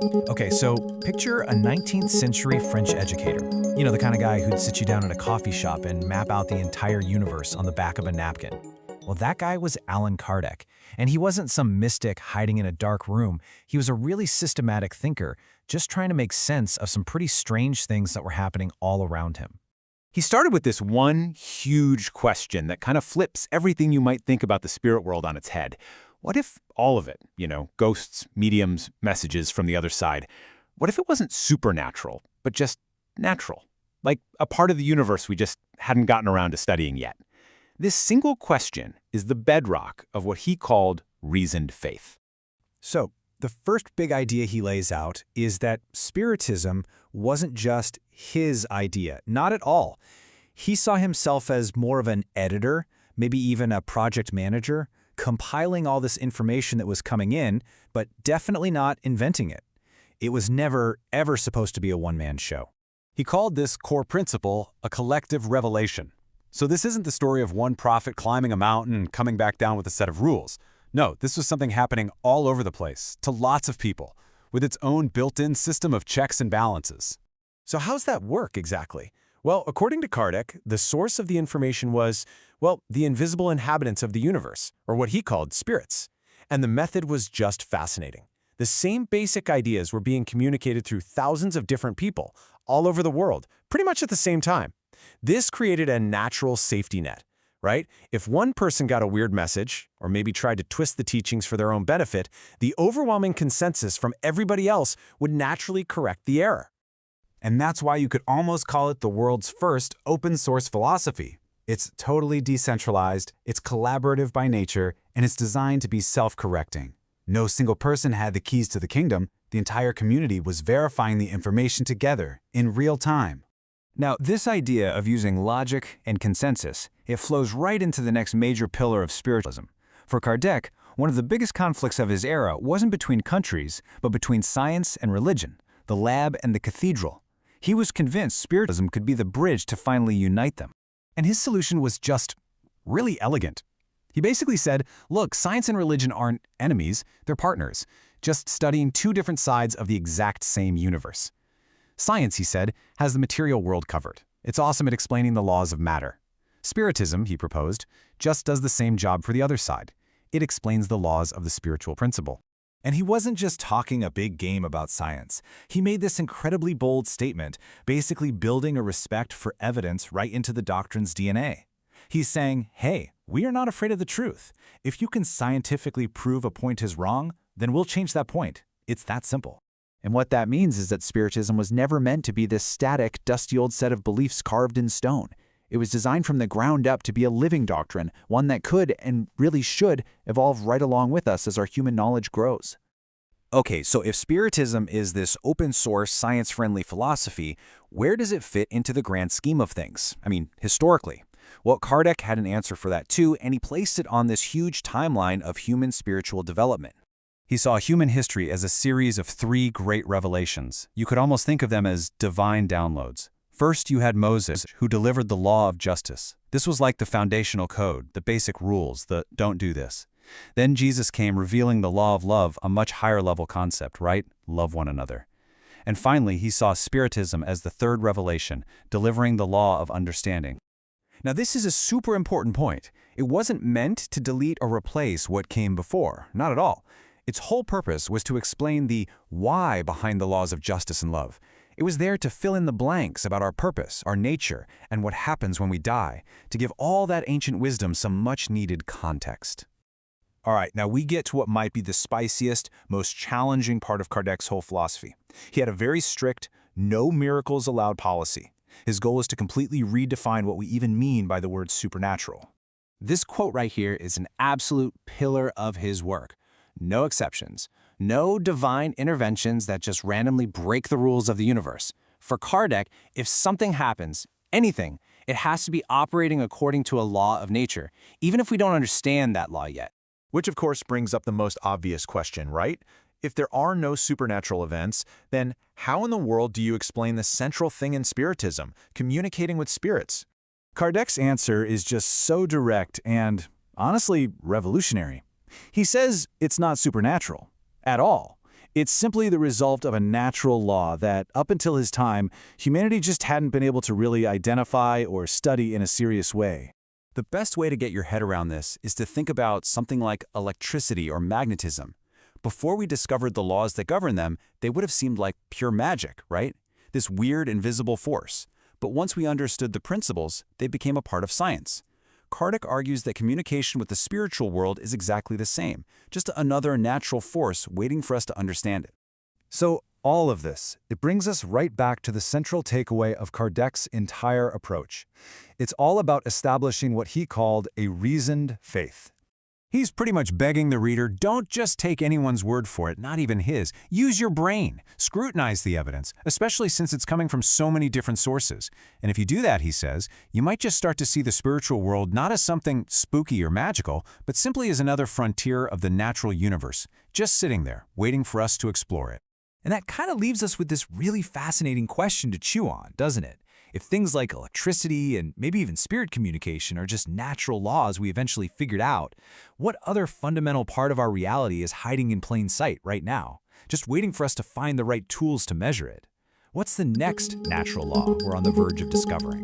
Okay, so picture a 19th century French educator. You know, the kind of guy who'd sit you down at a coffee shop and map out the entire universe on the back of a napkin. Well, that guy was Allan Kardec, and he wasn't some mystic hiding in a dark room. He was a really systematic thinker, just trying to make sense of some pretty strange things that were happening all around him. He started with this one huge question that kind of flips everything you might think about the spirit world on its head. What if all of it, ghosts, mediums, messages from the other side, what if it wasn't supernatural, but just natural? Like a part of the universe we just hadn't gotten around to studying yet. This single question is the bedrock of what he called reasoned faith. So, the first big idea he lays out is that Spiritism wasn't just his idea, not at all. He saw himself as more of an editor, maybe even a project manager, compiling all this information that was coming in, but definitely not inventing it. It was never, ever supposed to be a one-man show. He called this core principle a collective revelation. So this isn't the story of one prophet climbing a mountain and coming back down with a set of rules. No, this was something happening all over the place, to lots of people, with its own built-in system of checks and balances. So how's that work exactly? Well, according to Kardec, the source of the information was, the invisible inhabitants of the universe, or what he called spirits. And the method was just fascinating. The same basic ideas were being communicated through thousands of different people all over the world, pretty much at the same time. This created a natural safety net, right? If one person got a weird message, or maybe tried to twist the teachings for their own benefit, the overwhelming consensus from everybody else would naturally correct the error. And that's why you could almost call it the world's first open-source philosophy. It's totally decentralized, it's collaborative by nature, and it's designed to be self-correcting. No single person had the keys to the kingdom. The entire community was verifying the information together, in real time. Now, this idea of using logic and consensus, it flows right into the next major pillar of spiritualism. For Kardec, one of the biggest conflicts of his era wasn't between countries, but between science and religion, the lab and the cathedral. He was convinced spiritualism could be the bridge to finally unite them. And his solution was just really elegant. He basically said, look, science and religion aren't enemies, they're partners, just studying two different sides of the exact same universe. Science, he said, has the material world covered. It's awesome at explaining the laws of matter. Spiritism, he proposed, just does the same job for the other side. It explains the laws of the spiritual principle. And he wasn't just talking a big game about science. He made this incredibly bold statement, basically building a respect for evidence right into the doctrine's DNA. He's saying, hey, we are not afraid of the truth. If you can scientifically prove a point is wrong, then we'll change that point. It's that simple. And what that means is that Spiritism was never meant to be this static, dusty old set of beliefs carved in stone. It was designed from the ground up to be a living doctrine, one that could, and really should, evolve right along with us as our human knowledge grows. Okay, so if Spiritism is this open-source, science-friendly philosophy, where does it fit into the grand scheme of things? I mean, historically. Well, Kardec had an answer for that too, and he placed it on this huge timeline of human spiritual development. He saw human history as a series of three great revelations. You could almost think of them as divine downloads. First, you had Moses, who delivered the law of justice. This was like the foundational code, the basic rules, the don't do this. Then Jesus came revealing the law of love, a much higher level concept, right? Love one another. And finally, he saw Spiritism as the third revelation, delivering the law of understanding. Now, this is a super important point. It wasn't meant to delete or replace what came before, not at all. Its whole purpose was to explain the why behind the laws of justice and love. It was there to fill in the blanks about our purpose, our nature, and what happens when we die, to give all that ancient wisdom some much-needed context. All right, now we get to what might be the spiciest, most challenging part of Kardec's whole philosophy. He had a very strict, no miracles allowed policy. His goal is to completely redefine what we even mean by the word supernatural. This quote right here is an absolute pillar of his work. No exceptions. No divine interventions that just randomly break the rules of the universe. For Kardec, if something happens, anything, it has to be operating according to a law of nature, even if we don't understand that law yet. Which of course brings up the most obvious question, right? If there are no supernatural events, then how in the world do you explain the central thing in Spiritism, communicating with spirits? Kardec's answer is just so direct and, honestly, revolutionary. He says it's not supernatural. At all. It's simply the result of a natural law that, up until his time, humanity just hadn't been able to really identify or study in a serious way. The best way to get your head around this is to think about something like electricity or magnetism. Before we discovered the laws that govern them, they would have seemed like pure magic, right? This weird, invisible force. But once we understood the principles, they became a part of science. Kardec argues that communication with the spiritual world is exactly the same, just another natural force waiting for us to understand it. So, all of this, it brings us right back to the central takeaway of Kardec's entire approach. It's all about establishing what he called a reasoned faith. He's pretty much begging the reader, don't just take anyone's word for it, not even his. Use your brain. Scrutinize the evidence, especially since it's coming from so many different sources. And if you do that, he says, you might just start to see the spiritual world not as something spooky or magical, but simply as another frontier of the natural universe, just sitting there, waiting for us to explore it. And that kind of leaves us with this really fascinating question to chew on, doesn't it? If things like electricity and maybe even spirit communication are just natural laws we eventually figured out, what other fundamental part of our reality is hiding in plain sight right now, just waiting for us to find the right tools to measure it? What's the next natural law we're on the verge of discovering?